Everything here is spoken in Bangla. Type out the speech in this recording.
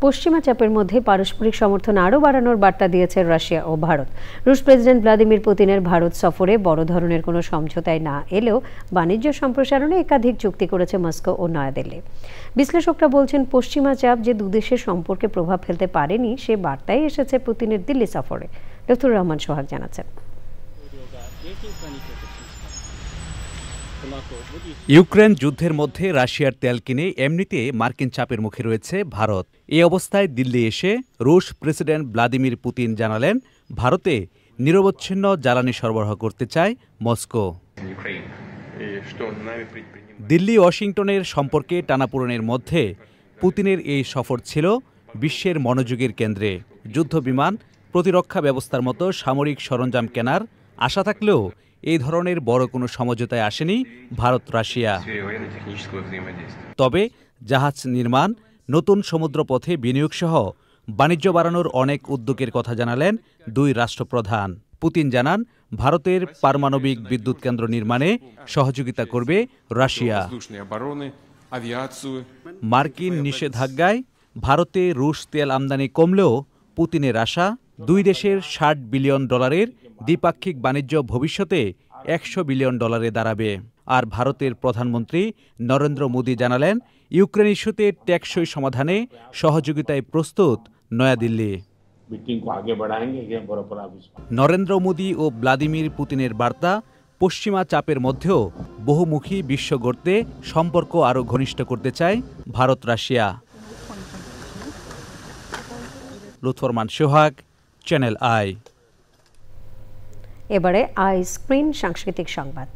পশ্চিমা চাপের মধ্যে পারস্পরিক সমর্থন আরও বাড়ানোর বার্তা দিয়েছে রাশিয়া ও ভারত। রুশ প্রেসিডেন্ট ভ্লাদিমির পুতিনের ভারত সফরে বড় ধরনের কোনো সমঝোতায় না এলেও বাণিজ্য সম্প্রসারণে একাধিক চুক্তি করেছে মস্কো ও নয়াদিল্লি। বিশ্লেষকরা বলছেন, পশ্চিমা চাপ যে দুদেশের সম্পর্কে প্রভাব ফেলতে পারেনি সে বার্তাই এসেছে পুতিনের দিল্লি সফরে। লুৎফর রহমান সোহাগ জানাচ্ছেন। ইউক্রেন যুদ্ধের মধ্যে রাশিয়ার তেল কিনে এমনিতে মার্কিন চাপের মুখে রয়েছে ভারত। এই অবস্থায় দিল্লি এসে রুশ প্রেসিডেন্ট ভ্লাদিমির পুতিন জানালেন, ভারতে নিরবচ্ছিন্ন জ্বালানি সরবরাহ করতে চায় মস্কো। দিল্লি ওয়াশিংটনের সম্পর্কে টানাপোড়েনের মধ্যে পুতিনের এই সফর ছিল বিশ্বের মনোযোগের কেন্দ্রে। যুদ্ধবিমান, প্রতিরক্ষা ব্যবস্থার মতো সামরিক সরঞ্জাম কেনার আশা থাকলেও এই ধরনের বড় কোনো সমঝোতায় আসেনি ভারত রাশিয়া। তবে জাহাজ নির্মাণ, নতুন সমুদ্রপথে বিনিয়োগ সহ বাণিজ্য বাড়ানোর অনেক উদ্যোগের কথা জানালেন দুই রাষ্ট্রপ্রধান। পুতিন জানান, ভারতের পারমাণবিক বিদ্যুৎ কেন্দ্র নির্মাণে সহযোগিতা করবে রাশিয়া। মার্কিন নিষেধাজ্ঞায় ভারতে রুশ তেল আমদানি কমলেও পুতিনের আশা, দুই দেশের $60 বিলিয়ন দ্বিপাক্ষিক বাণিজ্য ভবিষ্যতে $100 বিলিয়ন দাঁড়াবে। আর ভারতের প্রধানমন্ত্রী নরেন্দ্র মোদি জানালেন, ইউক্রেন ইস্যুতে টেকসই সমাধানে সহযোগিতায় প্রস্তুত নয়াদিল্লি। নরেন্দ্র মোদি ও ভ্লাদিমির পুতিনের বার্তা, পশ্চিমা চাপের মধ্যেও বহুমুখী বিশ্ব গড়তে সম্পর্ক আরও ঘনিষ্ঠ করতে চায় Bharat Russia. Lutfor Rahman Sohag, channel I. এবারে আই স্ক্রিন সাংস্কৃতিক সংবাদ।